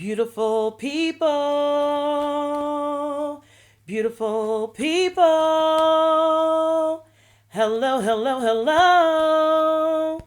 Beautiful people, beautiful people. Hello, hello, hello.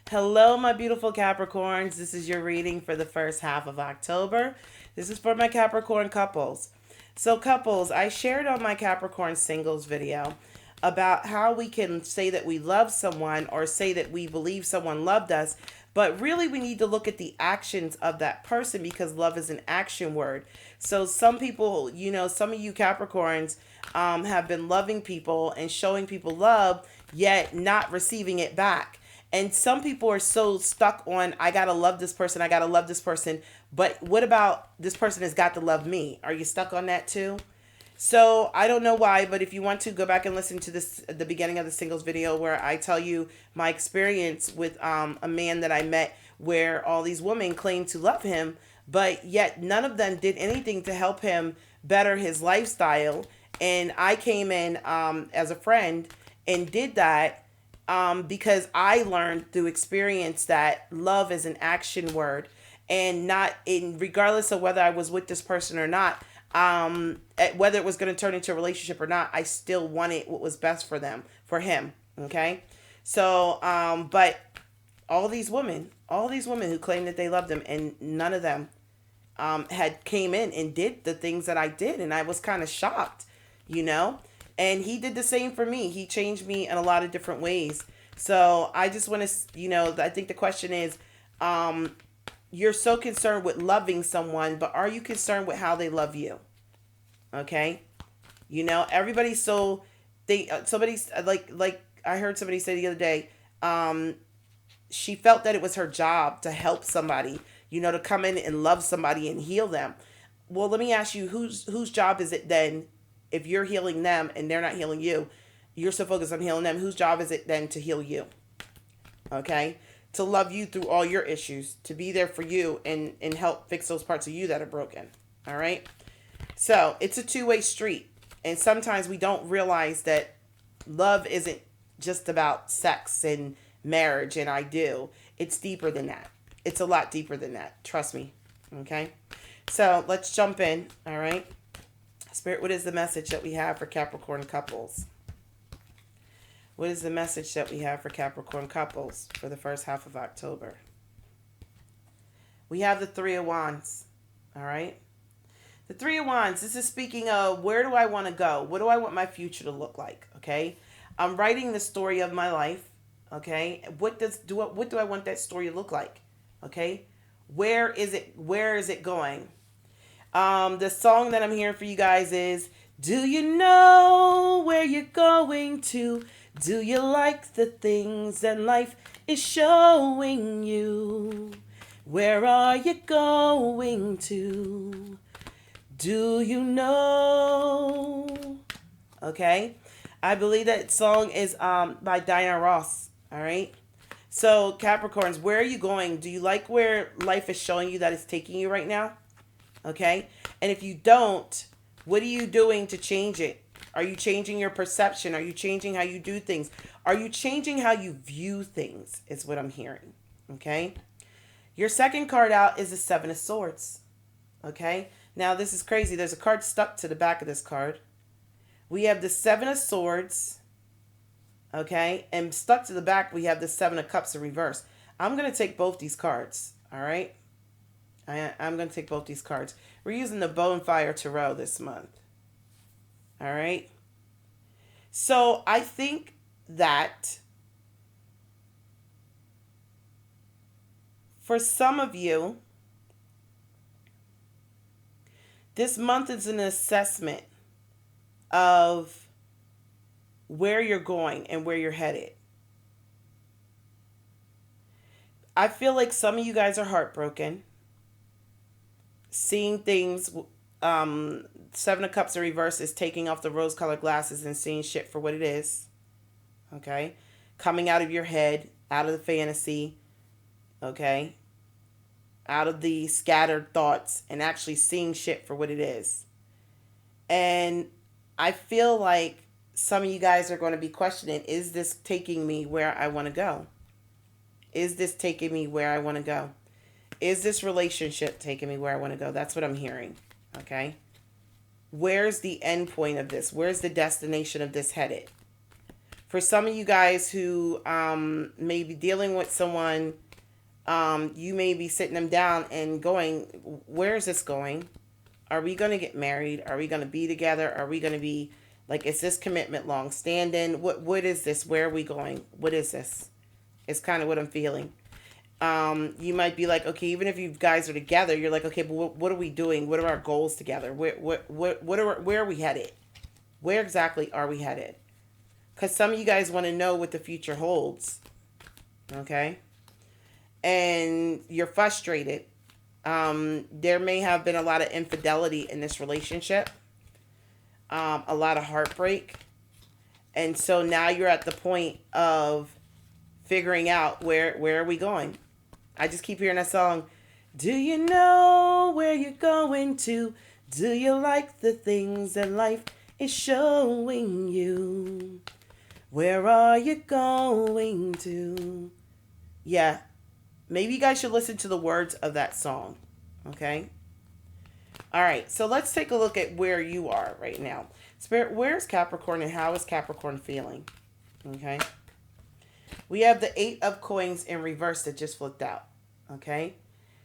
Hello, my beautiful Capricorns. This is your reading for the first half of October. This is for my Capricorn couples. So, couples, I shared on my Capricorn singles video about how we can say that we love someone or say that we believe someone loved us, but really we need to look at the actions of that person because love is an action word. So some people, some of you Capricorns have been loving people and showing people love, yet not receiving it back. And some people are so stuck on, I gotta love this person, I gotta love this person. But what about this person has got to love me? Are you stuck on that too? So I don't know why, but if you want to go back and listen to this, the beginning of the singles video where I tell you my experience with a man that I met where all these women claimed to love him, but yet none of them did anything to help him better his lifestyle. And I came in as a friend and did that because I learned through experience that love is an action word, and not in regardless of whether I was with this person or not, whether it was going to turn into a relationship or not, I still wanted what was best for them, for him. Okay. So, but all these women who claimed that they loved him, and none of them, had came in and did the things that I did. And I was kind of shocked, and he did the same for me. He changed me in a lot of different ways. So I just want to, I think the question is, you're so concerned with loving someone, but are you concerned with how they love you? Okay. Everybody's so somebody's like I heard somebody say the other day, she felt that it was her job to help somebody, to come in and love somebody and heal them. Well, let me ask you, whose job is it then if you're healing them and they're not healing you? You're so focused on healing them. Whose job is it then to heal you? Okay? To love you through all your issues, to be there for you and help fix those parts of you that are broken. All right? So it's a two-way street. And sometimes we don't realize that love isn't just about sex and marriage and I do. It's deeper than that. It's a lot deeper than that. Trust me. Okay? So let's jump in. All right? Spirit, what is the message that we have for Capricorn couples? What is the message that we have for Capricorn couples for the first half of October? We have the Three of Wands. All right? The Three of Wands, this is speaking of where do I want to go? What do I want my future to look like? Okay? I'm writing the story of my life. Okay? What do I want that story to look like? Okay? Where is it going? The song that I'm hearing for you guys is, do you know where you're going to? Do you like the things that life is showing you? Where are you going to? Do you know? Okay. I believe that song is by Diana Ross. All right. So Capricorns, where are you going? Do you like where life is showing you that it's taking you right now? Okay. And if you don't, what are you doing to change it? Are you changing your perception? Are you changing how you do things? Are you changing how you view things? Is what I'm hearing. Okay. Your second card out is the Seven of Swords. Okay. Now this is crazy. There's a card stuck to the back of this card. We have the Seven of Swords. Okay. And stuck to the back, we have the Seven of Cups in reverse. I'm going to take both these cards. All right. I'm going to take both these cards. We're using the Bow and Fire Tarot this month. All right. So I think that for some of you, this month is an assessment of where you're going and where you're headed. I feel like some of you guys are heartbroken. Seeing things, Seven of Cups in reverse is taking off the rose-colored glasses and seeing shit for what it is. Okay? Coming out of your head, out of the fantasy. Okay? Out of the scattered thoughts and actually seeing shit for what it is. And I feel like some of you guys are going to be questioning, is this taking me where I want to go? Is this taking me where I want to go? Is this relationship taking me where I want to go? That's what I'm hearing. Okay. Where's the end point of this? Where's the destination of this headed? For some of you guys who may be dealing with someone, you may be sitting them down and going, where is this going? Are we going to get married? Are we going to be together? Are we going to be, like, is this commitment long standing? What is this? Where are we going? What is this? It's kind of what I'm feeling. You might be like, okay, even if you guys are together, you're like, okay, but what are we doing? What are our goals together? Where are we headed? Where exactly are we headed? Because some of you guys want to know what the future holds. Okay? And you're frustrated. There may have been a lot of infidelity in this relationship. A lot of heartbreak. And so now you're at the point of figuring out where are we going. I just keep hearing that song. Do you know where you're going to? Do you like the things that life is showing you? Where are you going to? Yeah. Maybe you guys should listen to the words of that song. Okay? All right. So let's take a look at where you are right now. Spirit, where's Capricorn and how is Capricorn feeling? Okay? We have the 8 of coins in reverse that just flipped out. Okay?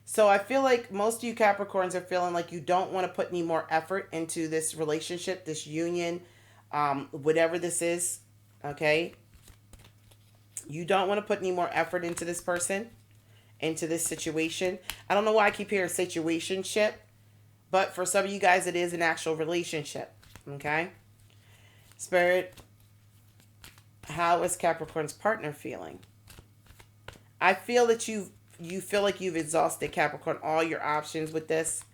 So I feel like most of you Capricorns are feeling like you don't want to put any more effort into this relationship, this union, whatever this is. Okay? You don't want to put any more effort into this person, into this situation. I don't know why I keep hearing situationship, but for some of you guys, it is an actual relationship. Okay? Spirit, how is Capricorn's partner feeling? I feel that you feel like you've exhausted, Capricorn, all your options with this.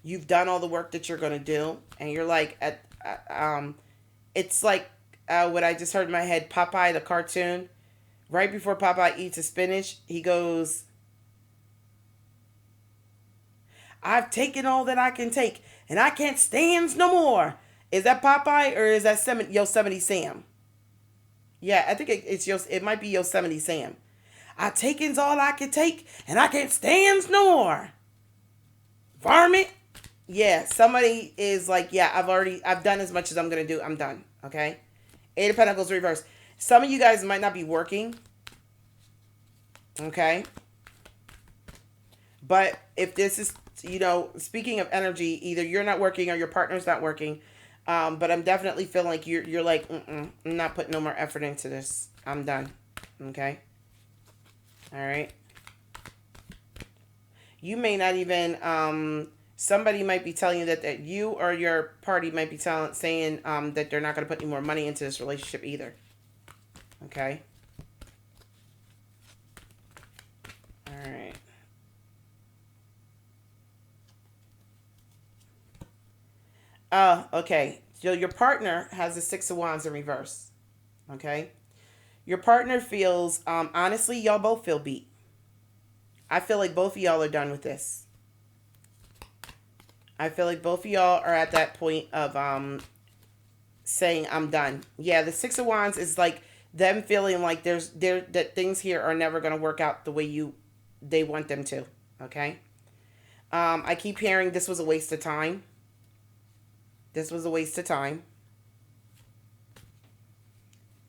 You've done all the work that you're going to do, and you're like, it's like what I just heard in my head, Popeye the cartoon. Right before Popeye eats his spinach, he goes, I've taken all that I can take, and I can't stand no more. Is that Popeye, or is that Yosemite Sam? Yeah, I think it might be Yosemite Sam. I've taken all I can take, and I can't stand no more. Varmint. Yeah, somebody is like, yeah, I've done as much as I'm going to do. I'm done. Okay? 8 of Pentacles reverse. Some of you guys might not be working. Okay? But if this is, speaking of energy, either you're not working or your partner's not working. But I'm definitely feeling like you're like, I'm not putting no more effort into this. I'm done. Okay? All right? You may not even, somebody might be telling you that you or your party might be saying that they're not going to put any more money into this relationship either. Okay? All right. Okay. So your partner has the 6 of Wands in reverse. Okay? Your partner feels, honestly, y'all both feel beat. I feel like both of y'all are done with this. I feel like both of y'all are at that point of saying, I'm done. Yeah, the 6 of Wands is like them feeling like that things here are never going to work out the way they want them to. Okay? I keep hearing this was a waste of time. This was a waste of time.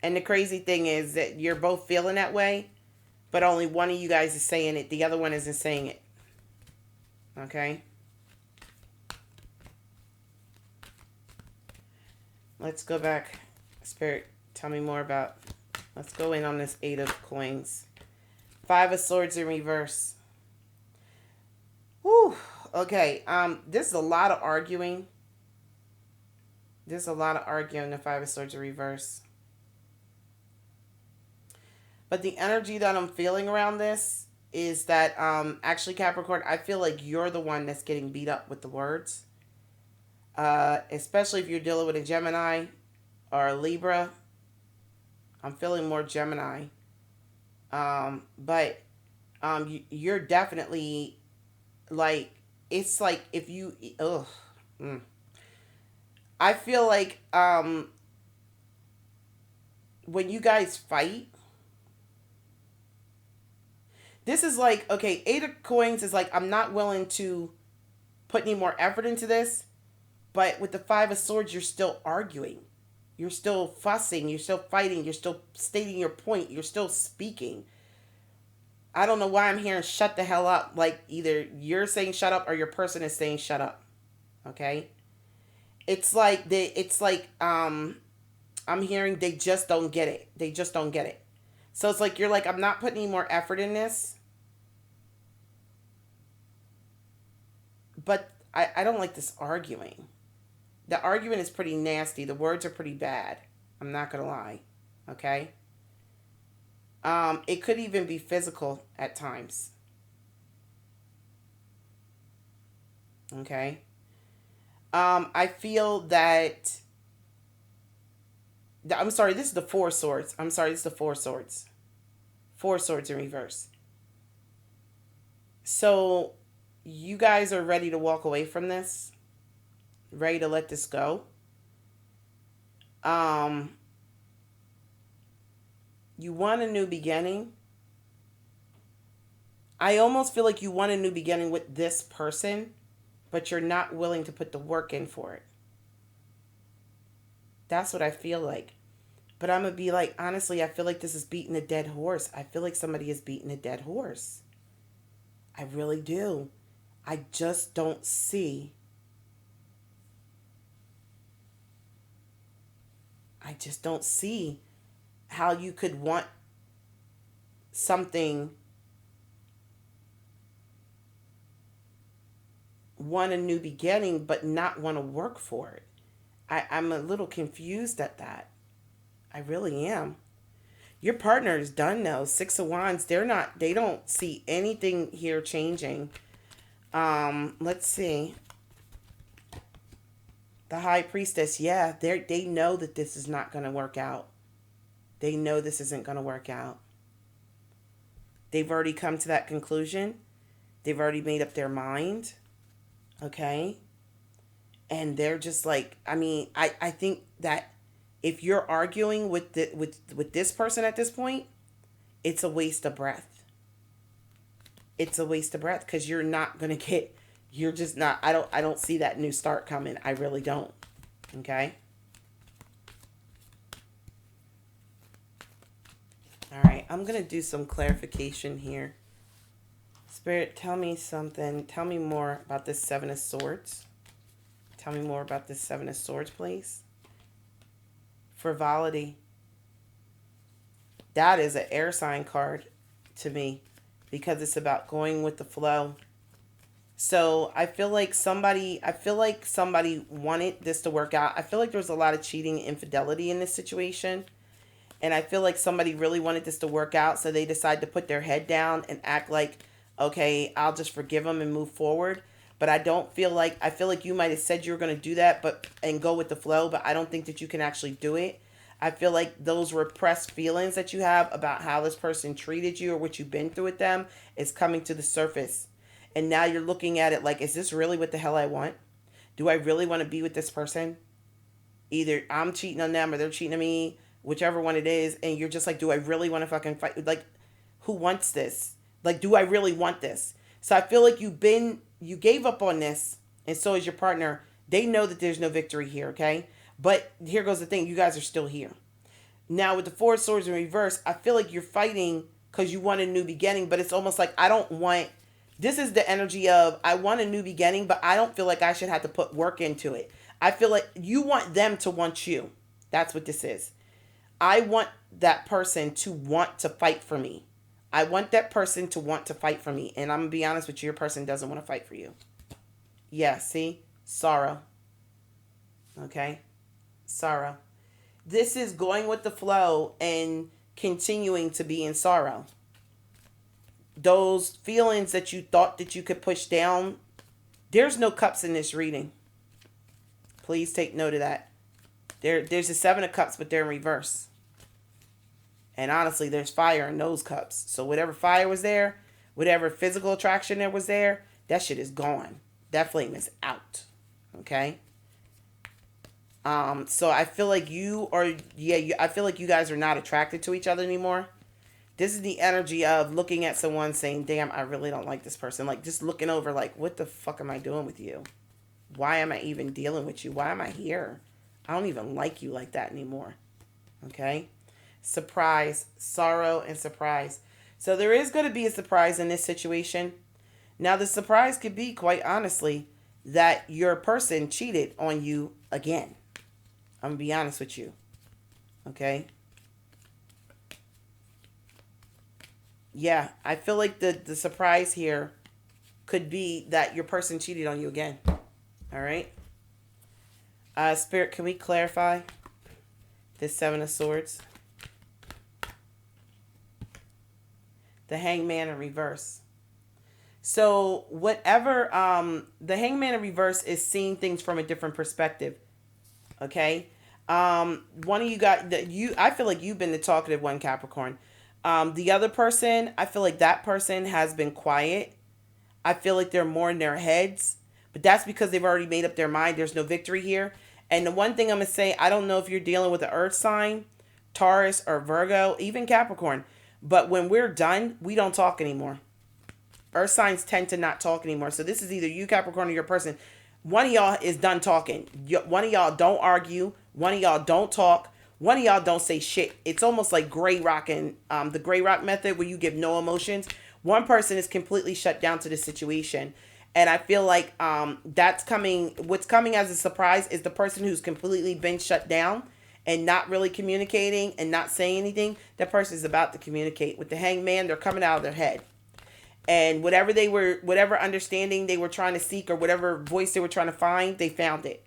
And the crazy thing is that you're both feeling that way, but only one of you guys is saying it. The other one isn't saying it. Okay? Let's go back. Spirit, tell me more about... Let's go in on this 8 of coins. 5 of swords in reverse. Whew. Okay. This is a lot of arguing. There's a lot of arguing, the 5 of swords in reverse. But the energy that I'm feeling around this is that, actually, Capricorn, I feel like you're the one that's getting beat up with the words. Especially if you're dealing with a Gemini or a Libra. I'm feeling more Gemini. But you're definitely, like, it's like if you... I feel like when you guys fight, This is like, okay, Eight of Coins is like, I'm not willing to put any more effort into this. But with the Five of Swords, you're still arguing. You're still fussing. You're still fighting. You're still stating your point. You're still speaking. I don't know why I'm hearing shut the hell up. Like either you're saying shut up or your person is saying shut up. Okay? I'm hearing they just don't get it. They just don't get it. So it's like you're like, I'm not putting any more effort in this. But I don't like this arguing. The argument is pretty nasty. The words are pretty bad. I'm not gonna lie. Okay? It could even be physical at times. Okay? I feel that I'm sorry, this is the Four Swords. I'm sorry, this is the Four Swords. Four Swords in reverse. So you guys are ready to walk away from this? Ready to let this go? You want a new beginning. I almost feel like you want a new beginning with this person, but you're not willing to put the work in for it. That's what I feel like. But I'm going to be like, honestly, I feel like this is beating a dead horse. I feel like somebody is beating a dead horse. I really do. I just don't see. I just don't see how you could want something, want a new beginning, but not want to work for it. I'm a little confused at that. I really am. Your partner is done though. Six of Wands, they don't see anything here changing. Let's see. The High Priestess, yeah, they know that this is not going to work out. They know this isn't going to work out. They've already come to that conclusion. They've already made up their mind. Okay? And they're just like, I mean, I think that if you're arguing with this person at this point, it's a waste of breath. It's a waste of breath because you're not going to get, you're just not, I don't see that new start coming. I really don't. Okay? All right, I'm going to do some clarification here. Spirit, tell me something. Tell me more about this Seven of Swords. Tell me more about this Seven of Swords, please. Frivolity. That is an air sign card to me because it's about going with the flow. So I feel like somebody wanted this to work out. I feel like there's a lot of cheating and infidelity in this situation. And I feel like somebody really wanted this to work out, so they decided to put their head down and act like, okay, I'll just forgive them and move forward. But I feel like you might have said you were going to do that and go with the flow, but I don't think that you can actually do it. I feel like those repressed feelings that you have about how this person treated you or what you've been through with them is coming to the surface. And now you're looking at it like, is this really what the hell I want? Do I really want to be with this person? Either I'm cheating on them or they're cheating on me, whichever one it is. And you're just like, do I really want to fucking fight? Like, who wants this? Like, do I really want this? So I feel like you gave up on this, and so is your partner. They know that there's no victory here, okay? But here goes the thing. You guys are still here. Now, with the Four of Swords in reverse, I feel like you're fighting because you want a new beginning, but it's almost like this is the energy of, I want a new beginning, but I don't feel like I should have to put work into it. I feel like you want them to want you. That's what this is. I want that person to want to fight for me. I want that person to want to fight for me. And I'm going to be honest with you, your person doesn't want to fight for you. Yeah, see? Sorrow. Okay? Sorrow. This is going with the flow and continuing to be in sorrow. Those feelings that you thought that you could push down, there's no cups in this reading. Please take note of that. There's a Seven of Cups, but they're in reverse. And honestly, there's fire in those cups. So whatever fire was there, whatever physical attraction there was there, that shit is gone. That flame is out. Okay? So I feel like I feel like you guys are not attracted to each other anymore. This is the energy of looking at someone saying, damn, I really don't like this person. Like just looking over like, what the fuck am I doing with you? Why am I even dealing with you? Why am I here? I don't even like you like that anymore. Okay? Surprise, sorrow, and surprise. So there is going to be a surprise in this situation. Now, the surprise could be, quite honestly, that your person cheated on you again. I'm going to be honest with you. Okay? Yeah, I feel like the surprise here could be that your person cheated on you again. All right? Spirit, can we clarify this Seven of Swords? The Hangman in reverse. So whatever, the Hangman in reverse is seeing things from a different perspective. Okay? One of you got that I feel like you've been the talkative one, Capricorn. The other person, I feel like that person has been quiet. I feel like they're more in their heads, but that's because they've already made up their mind. There's no victory here. And the one thing I'm going to say, I don't know if you're dealing with an earth sign, Taurus or Virgo, even Capricorn, but when we're done, we don't talk anymore. Earth signs tend to not talk anymore. So this is either you, Capricorn, or your person. One of y'all is done talking. One of y'all don't argue. One of y'all don't talk. One of y'all don't say shit. It's almost like gray rocking, the gray rock method where you give no emotions. One person is completely shut down to the situation. And I feel like that's coming. What's coming as a surprise is the person who's completely been shut down and not really communicating and not saying anything. That person is about to communicate. With the Hangman, they're coming out of their head. And whatever understanding they were trying to seek or whatever voice they were trying to find, they found it.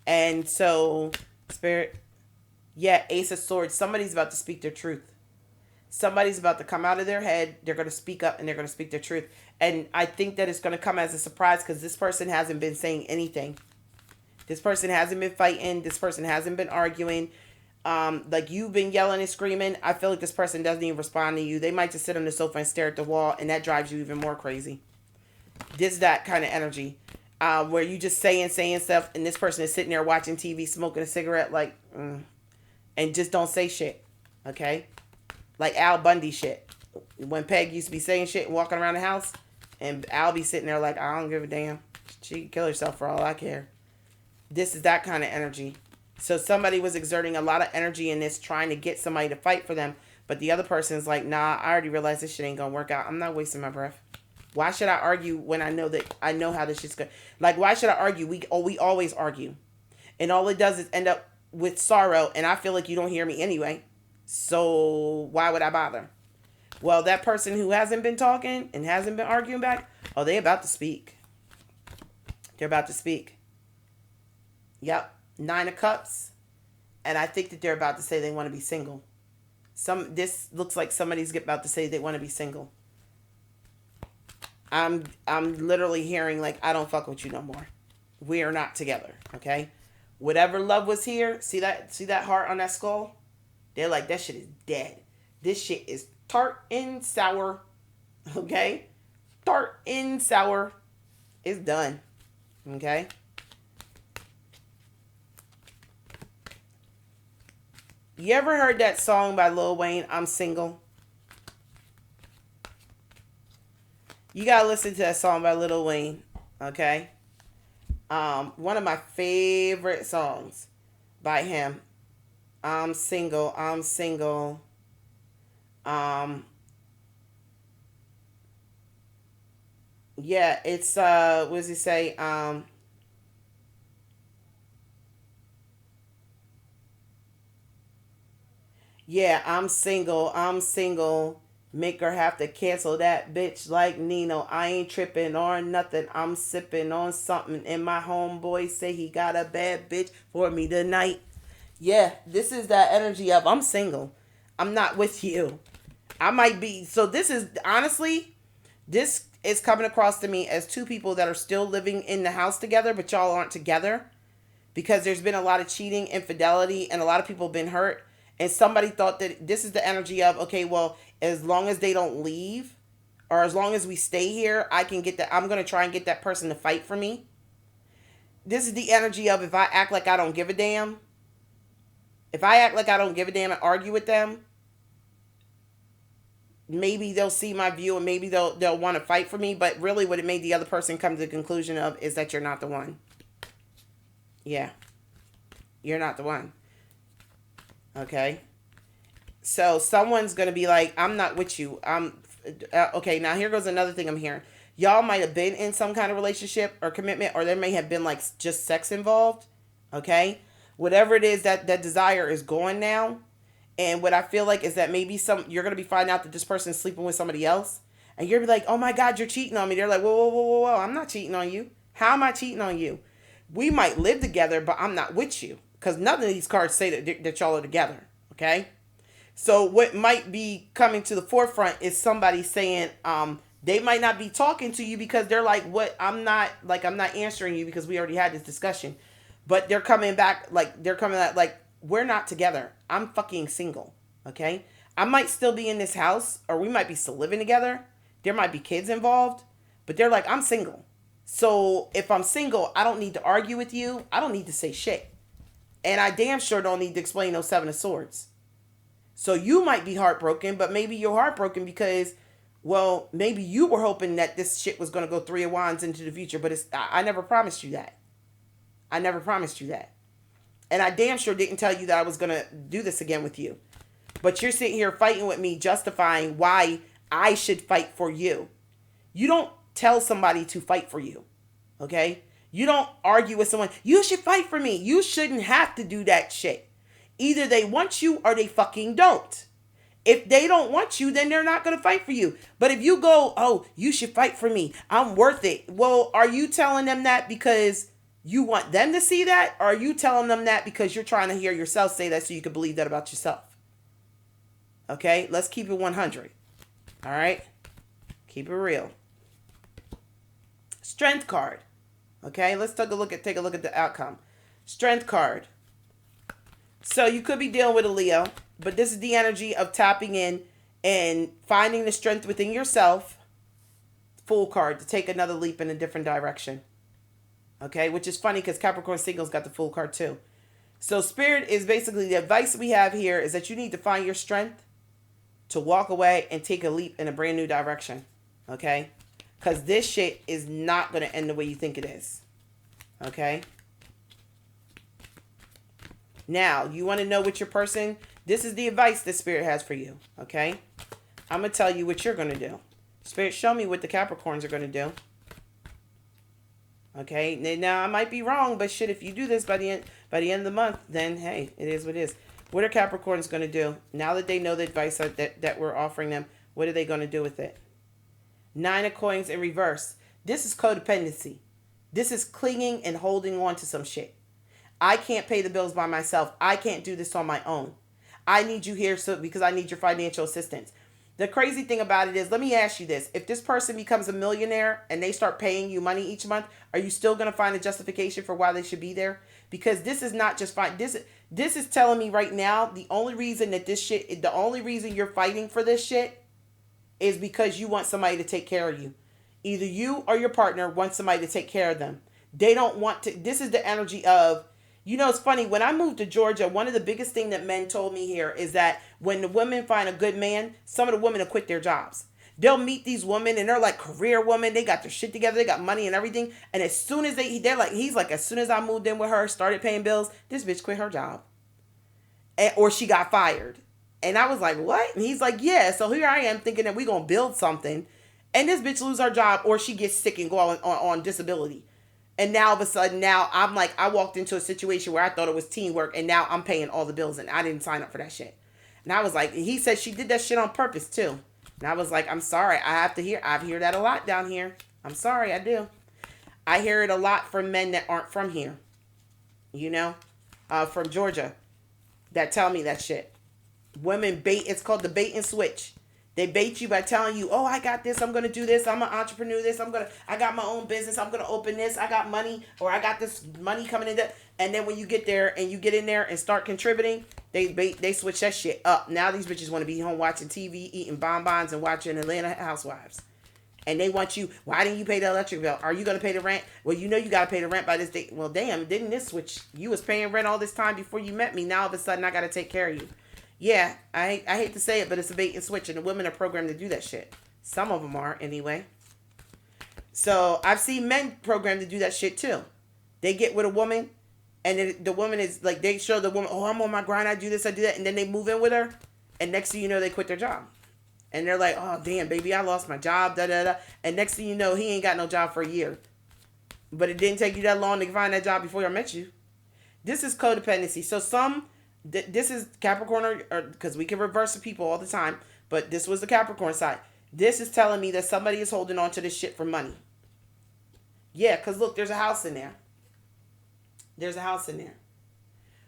And so, Spirit, yeah, Ace of Swords, somebody's about to speak their truth. Somebody's about to come out of their head. They're going to speak up and they're going to speak their truth. And I think that it's going to come as a surprise because this person hasn't been saying anything. This person hasn't been fighting. This person hasn't been arguing. Like you've been yelling and screaming. I feel like this person doesn't even respond to you. They might just sit on the sofa and stare at the wall, and that drives you even more crazy. This is that kind of energy where you just saying stuff, and this person is sitting there watching TV, smoking a cigarette, like, and just don't say shit. Okay? Like Al Bundy shit. When Peg used to be saying shit and walking around the house, and Al be sitting there like, I don't give a damn. She can kill herself for all I care. This is that kind of energy. So somebody was exerting a lot of energy in this, trying to get somebody to fight for them. But the other person's like, nah, I already realized this shit ain't going to work out. I'm not wasting my breath. Why should I argue when I know how this shit's going? Like, why should I argue? We always argue. And all it does is end up with sorrow. And I feel like you don't hear me anyway. So why would I bother? Well, that person who hasn't been talking and hasn't been arguing back, oh, they about to speak. They're about to speak. Yep. 9 of Cups. And I think that they're about to say they want to be single. This looks like somebody's about to say they want to be single. I'm literally hearing like, I don't fuck with you no more. We are not together. Okay. Whatever love was here. See that heart on that skull? They're like, that shit is dead. This shit is tart and sour. Okay. Tart and sour. It's done. Okay. You ever heard that song by Lil Wayne, I'm Single? You gotta listen to that song by Lil Wayne, okay? One of my favorite songs by him. I'm single, I'm single. Yeah, it's what does he say? Yeah, I'm single. I'm single. Make her have to cancel that bitch like Nino. I ain't tripping on nothing. I'm sipping on something. And my homeboy say he got a bad bitch for me tonight. Yeah, this is that energy of I'm single. I'm not with you. I might be. So this is honestly, this is coming across to me as two people that are still living in the house together, but y'all aren't together because there's been a lot of cheating, infidelity, and a lot of people have been hurt. And somebody thought that this is the energy of, okay, well, as long as they don't leave or as long as we stay here, I can get that. I'm going to try and get that person to fight for me. This is the energy of if I act like I don't give a damn, if I act like I don't give a damn and argue with them, maybe they'll see my view and maybe they'll want to fight for me. But really what it made the other person come to the conclusion of is that you're not the one. Yeah. You're not the one. Okay. So someone's going to be like, I'm not with you. Okay, now here goes another thing I'm hearing. Y'all might have been in some kind of relationship or commitment, or there may have been like just sex involved. Okay. Whatever it is, that desire is gone now. And what I feel like is that maybe you're going to be finding out that this person is sleeping with somebody else. And you're like, oh my God, you're cheating on me. They're like, whoa, whoa, whoa, whoa, whoa. I'm not cheating on you. How am I cheating on you? We might live together, but I'm not with you. Because none of these cards say that y'all are together. Okay. So what might be coming to the forefront is somebody saying, they might not be talking to you because they're like, what? I'm not answering you because we already had this discussion. But they're coming back, like, we're not together. I'm fucking single. Okay. I might still be in this house, or we might be still living together. There might be kids involved, but they're like, I'm single. So if I'm single, I don't need to argue with you. I don't need to say shit. And I damn sure don't need to explain those 7 of Swords. So you might be heartbroken, but maybe you're heartbroken because, well, maybe you were hoping that this shit was going to go 3 of Wands into the future, but I never promised you that. I never promised you that. And I damn sure didn't tell you that I was going to do this again with you. But you're sitting here fighting with me, justifying why I should fight for you. You don't tell somebody to fight for you. Okay? You don't argue with someone, you should fight for me. You shouldn't have to do that shit. Either they want you or they fucking don't. If they don't want you, then they're not going to fight for you. But if you go, oh, you should fight for me, I'm worth it. Well, are you telling them that because you want them to see that? Or are you telling them that because you're trying to hear yourself say that so you can believe that about yourself? Okay, let's keep it 100. All right? Keep it real. Strength card. Okay, let's take a look at the outcome. Strength card. So you could be dealing with a Leo, but this is the energy of tapping in and finding the strength within yourself. Fool card, to take another leap in a different direction. Okay, which is funny because Capricorn singles got the Fool card too. So Spirit is basically the advice we have here is that you need to find your strength to walk away and take a leap in a brand new direction. Okay, because this shit is not going to end the way you think it is. Okay. Now, you want to know what your person, this is the advice that Spirit has for you, okay? I'm going to tell you what you're going to do. Spirit, show me what the Capricorns are going to do. Okay? Now, I might be wrong, but shit, if you do this by the end of the month, then, hey, it is what it is. What are Capricorns going to do? Now that they know the advice that we're offering them, what are they going to do with it? 9 of Coins in reverse. This is codependency. This is clinging and holding on to some shit. I can't pay the bills by myself. I can't do this on my own. I need you here because I need your financial assistance. The crazy thing about it is, let me ask you this. If this person becomes a millionaire and they start paying you money each month, are you still going to find a justification for why they should be there? Because this is not just fine. This is telling me right now, the only reason you're fighting for this shit is because you want somebody to take care of you. Either you or your partner wants somebody to take care of them. They don't want to. This is the energy of, you know, it's funny. When I moved to Georgia, one of the biggest things that men told me here is that when the women find a good man, some of the women will quit their jobs. They'll meet these women and they're like career women. They got their shit together. They got money and everything. And as soon as he's like, as soon as I moved in with her, started paying bills, this bitch quit her job. Or she got fired. And I was like, what? And he's like, yeah. So here I am thinking that we're going to build something. And this bitch lose her job or she gets sick and go on disability. And now all of a sudden, now I'm like, I walked into a situation where I thought it was teamwork and now I'm paying all the bills and I didn't sign up for that shit. And I was like, he said she did that shit on purpose too. And I was like, I'm sorry. I hear that a lot down here. I'm sorry, I do. I hear it a lot from men that aren't from here. You know, from Georgia, that tell me that shit. Women bait, it's called the bait and switch. They bait you by telling you, oh, I got this. I'm going to do this. I'm an entrepreneur. I got my own business. I'm going to open this. I got money, or I got this money coming in. And then when you get there and you get in there and start contributing, they switch that shit up. Now these bitches want to be home watching TV, eating bonbons and watching Atlanta Housewives. And they want you, why didn't you pay the electric bill? Are you going to pay the rent? Well, you know you got to pay the rent by this date. Well, damn, didn't this switch? You was paying rent all this time before you met me. Now all of a sudden I got to take care of you. Yeah, I hate to say it, but it's a bait and switch, and the women are programmed to do that shit. Some of them are, anyway. So I've seen men programmed to do that shit too. They get with a woman, and then the woman is like, they show the woman, oh, I'm on my grind, I do this, I do that, and then they move in with her, and next thing you know, they quit their job. And they're like, oh, damn, baby, I lost my job, da da da. And next thing you know, he ain't got no job for a year. But it didn't take you that long to find that job before I met you. This is codependency. So this is Capricorn, or because we can reverse the people all the time, but this was the Capricorn side. This is telling me that somebody is holding on to this shit for money. Yeah, because look, there's a house in there. There's a house in there.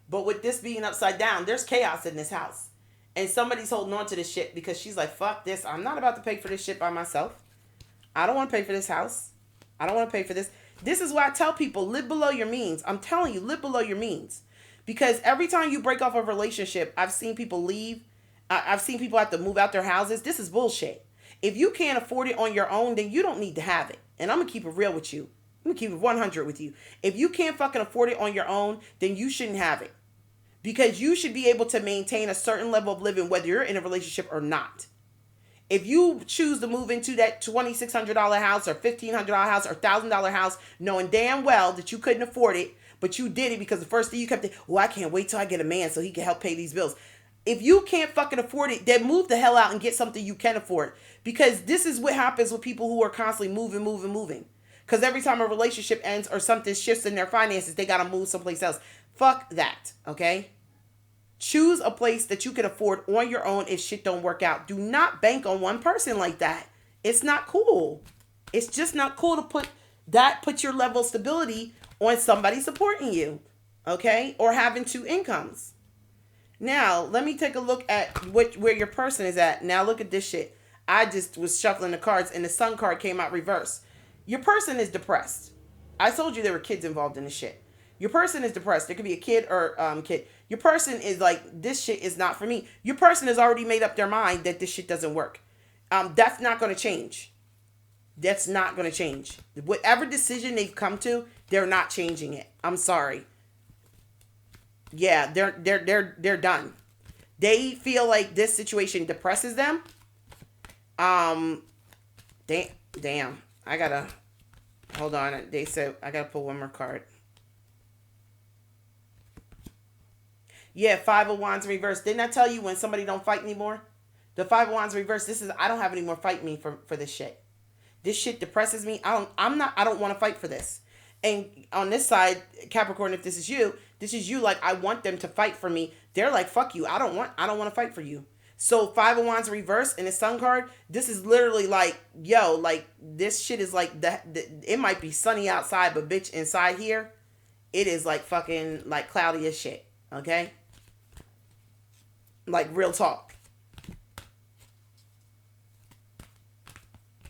But with this being upside down, there's chaos in this house. And somebody's holding on to this shit because she's like, fuck this. I'm not about to pay for this shit by myself. I don't want to pay for this house. I don't want to pay for this. This is why I tell people, live below your means. I'm telling you, live below your means. Because every time you break off a relationship, I've seen people leave. I've seen people have to move out their houses. This is bullshit. If you can't afford it on your own, then you don't need to have it. And I'm going to keep it real with you. I'm going to keep it 100 with you. If you can't fucking afford it on your own, then you shouldn't have it. Because you should be able to maintain a certain level of living whether you're in a relationship or not. If you choose to move into that $2,600 house or $1,500 house or $1,000 house, knowing damn well that you couldn't afford it, but you did it because the first thing you kept thinking, oh, I can't wait till I get a man so he can help pay these bills. If you can't fucking afford it, then move the hell out and get something you can afford. Because this is what happens with people who are constantly moving. Because every time a relationship ends or something shifts in their finances, they got to move someplace else. Fuck that, okay? Choose a place that you can afford on your own if shit don't work out. Do not bank on one person like that. It's not cool. It's just not cool to put your level of stability on somebody supporting you, okay? Or having two incomes. Now, let me take a look at where your person is at. Now, look at this shit. I just was shuffling the cards, and the sun card came out reverse. Your person is depressed. I told you there were kids involved in this shit. Your person is depressed. There could be a kid or kid. Your person is like, this shit is not for me. Your person has already made up their mind that this shit doesn't work. That's not going to change. That's not going to change. Whatever decision they've come to, they're not changing it. I'm sorry. Yeah, they're done. They feel like this situation depresses them. Damn. I gotta hold on. They said I gotta pull one more card. Yeah, Five of Wands reverse. Didn't I tell you when somebody don't fight anymore? The Five of Wands reverse. This is, I don't have any more fight me for this shit. This shit depresses me. I don't want to fight for this. And on this side, Capricorn, if this is you like, I want them to fight for me. They're like, fuck you. I don't want to fight for you. So Five of Wands reverse in the Sun card, this is literally like, yo, like this shit is like it might be sunny outside, but bitch, inside here, it is like fucking like cloudy as shit. Okay? Like real talk.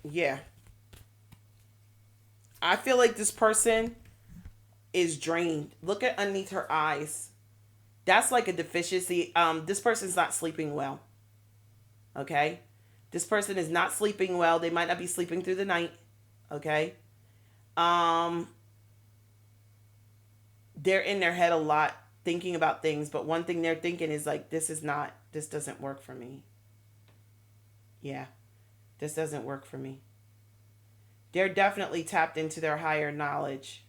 Yeah. I feel like this person is drained. Look at underneath her eyes. That's like a deficiency. This person's not sleeping well. Okay? This person is not sleeping well. They might not be sleeping through the night. Okay? They're in their head a lot thinking about things, but one thing they're thinking is like, this doesn't work for me. Yeah. This doesn't work for me. They're definitely tapped into their higher knowledge.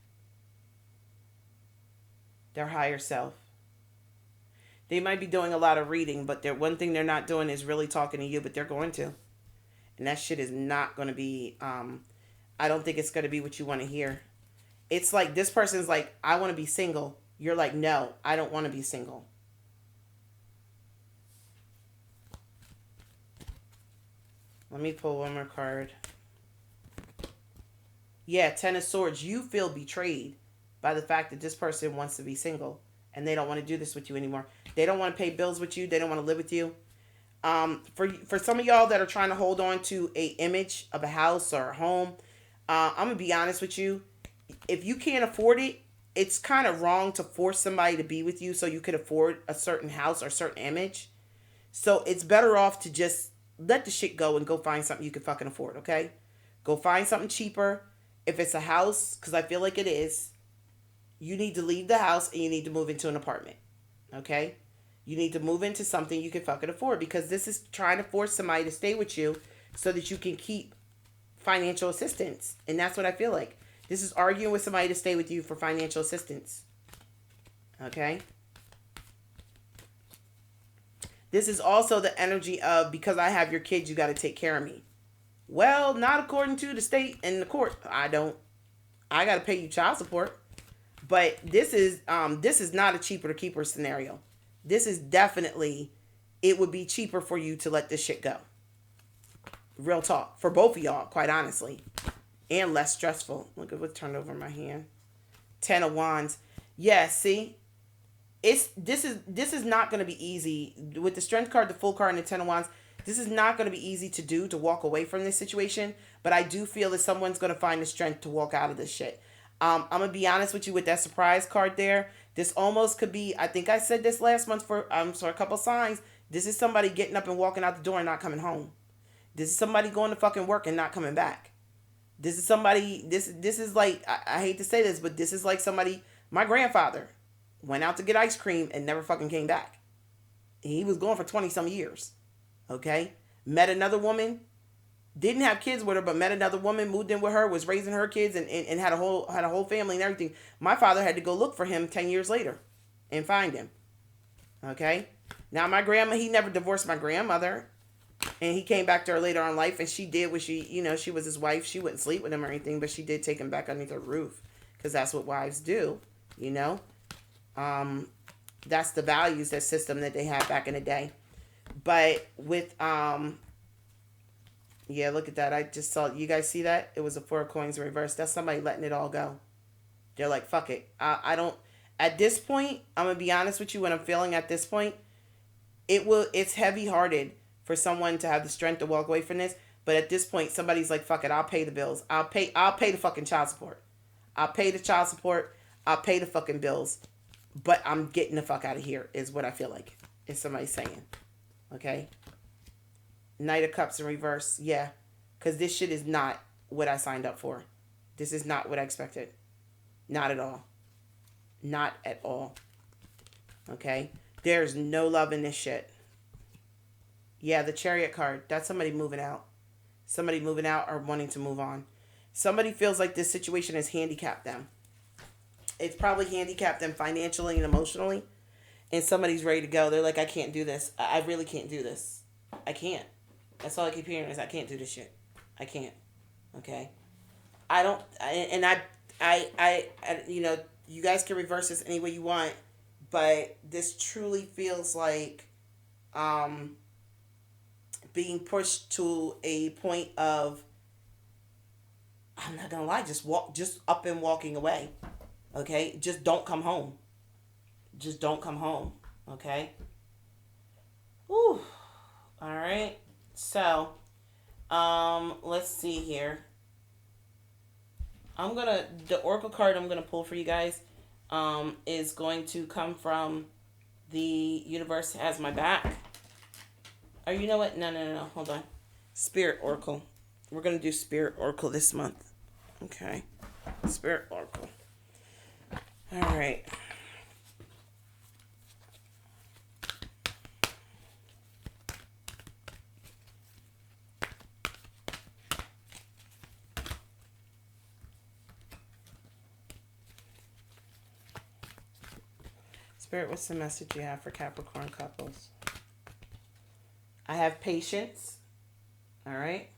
Their higher self. They might be doing a lot of reading, but one thing they're not doing is really talking to you, but they're going to. And that shit is not going to be, I don't think it's going to be what you want to hear. It's like this person's like, I want to be single. You're like, no, I don't want to be single. Let me pull one more card. Yeah, Ten of Swords. You feel betrayed by the fact that this person wants to be single and they don't want to do this with you anymore. They don't want to pay bills with you. They don't want to live with you. For some of y'all that are trying to hold on to a image of a house or a home, I'm going to be honest with you. If you can't afford it, it's kind of wrong to force somebody to be with you so you could afford a certain house or a certain image. So it's better off to just let the shit go and go find something you can fucking afford, okay? Go find something cheaper. If it's a house, because I feel like it is, you need to leave the house and you need to move into an apartment, okay? You need to move into something you can fucking afford, because this is trying to force somebody to stay with you so that you can keep financial assistance. And that's what I feel like. This is arguing with somebody to stay with you for financial assistance. Okay? This is also the energy of, because I have your kids, you got to take care of me. Well, not according to the state and the court. I got to pay you child support. But this is not a cheaper to keeper scenario. This is definitely, it would be cheaper for you to let this shit go. Real talk. For both of y'all, quite honestly. And less stressful. Look at what turned over my hand. 10 of Wands. Yeah, see? This is not going to be easy. With the Strength card, the Full card, and the 10 of Wands, this is not going to be easy to do, to walk away from this situation. But I do feel that someone's going to find the strength to walk out of this shit. I'm going to be honest with you with that surprise card there. This almost could be, I think I said this last month for a couple signs. This is somebody getting up and walking out the door and not coming home. This is somebody going to fucking work and not coming back. This is somebody, this is like, I hate to say this, but this is like somebody, my grandfather went out to get ice cream and never fucking came back. He was gone for 20 some years. Okay? Met another woman, didn't have kids with her, but met another woman, moved in with her, was raising her kids, and had a whole family and everything. My father had to go look for him 10 years later and find him. Okay? Now my grandma, he never divorced my grandmother. And he came back to her later on in life, and she did what she was his wife. She wouldn't sleep with him or anything, but she did take him back underneath her roof, because that's what wives do, That's the values, that system that they had back in the day. But with, yeah, look at that. I just saw, you guys see that? It was a 4 of coins reversed. That's somebody letting it all go. They're like, fuck it. I don't, at this point, I'm going to be honest with you, when I'm feeling at this point, it's heavy-hearted for someone to have the strength to walk away from this. But at this point, somebody's like, fuck it, I'll pay the bills. I'll pay the fucking child support. I'll pay the child support. I'll pay the fucking bills. But I'm getting the fuck out of here, is what I feel like. Is somebody saying. Okay? Knight of Cups in reverse. Yeah. Because this shit is not what I signed up for. This is not what I expected. Not at all. Not at all. Okay? There's no love in this shit. Yeah, the Chariot card. That's somebody moving out. Somebody moving out or wanting to move on. Somebody feels like this situation has handicapped them. It's probably handicapped them financially and emotionally. And somebody's ready to go. They're like, I can't do this. I really can't do this. I can't. That's all I keep hearing is, I can't do this shit. I can't. Okay? You guys can reverse this any way you want. But this truly feels like being pushed to a point of, I'm not gonna lie, just up and walking away. Okay? Just don't come home. Just don't come home. Okay? Whew. Alright. So, let's see here. The Oracle card I'm gonna pull for you guys is going to come from the Universe Has My Back. Or you know what? No. Hold on. Spirit Oracle. We're going to do Spirit Oracle this month. Okay. Spirit Oracle. All right. Spirit, what's the message you have for Capricorn couples? I have patience. All right.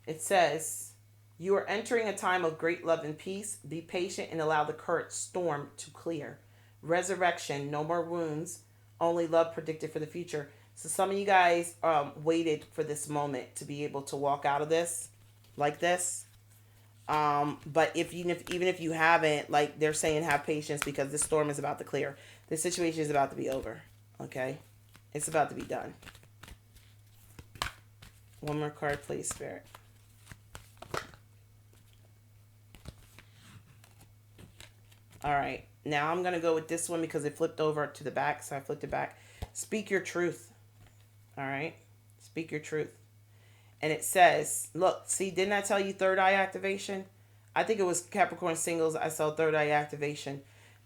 It says, you are entering a time of great love and peace. Be patient and allow the current storm to clear. Resurrection, no more wounds, only love predicted for the future. So some of you guys waited for this moment to be able to walk out of this like this. But even if you haven't, like they're saying, have patience, because this storm is about to clear. This situation is about to be over. Okay? It's about to be done. One more card, please, Spirit. All right. Now I'm going to go with this one because it flipped over to the back, so I flipped it back. Speak your truth. All right? Speak your truth. And it says, look, see, didn't I tell you third eye activation? I think it was Capricorn singles. I saw third eye activation.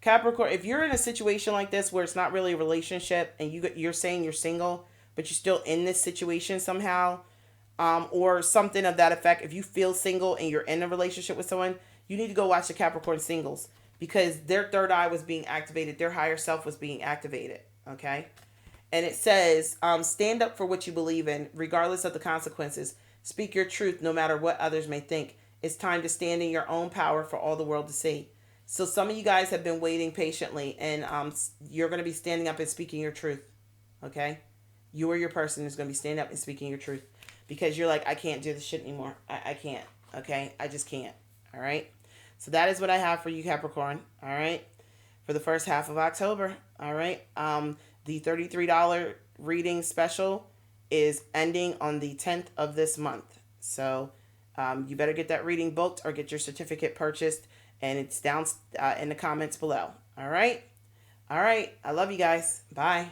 Capricorn, if you're in a situation like this where it's not really a relationship and you're saying you're single, but you're still in this situation somehow, or something of that effect, if you feel single and you're in a relationship with someone, you need to go watch the Capricorn singles because their third eye was being activated. Their higher self was being activated. Okay. And it says, stand up for what you believe in, regardless of the consequences. Speak your truth, no matter what others may think. It's time to stand in your own power for all the world to see. So some of you guys have been waiting patiently, and you're going to be standing up and speaking your truth. Okay? You or your person is going to be standing up and speaking your truth. Because you're like, I can't do this shit anymore. I can't. Okay? I just can't. All right? So that is what I have for you, Capricorn. All right? For the first half of October. All right? The $33 reading special is ending on the 10th of this month. So you better get that reading booked or get your certificate purchased. And it's down in the comments below. All right? All right. I love you guys. Bye.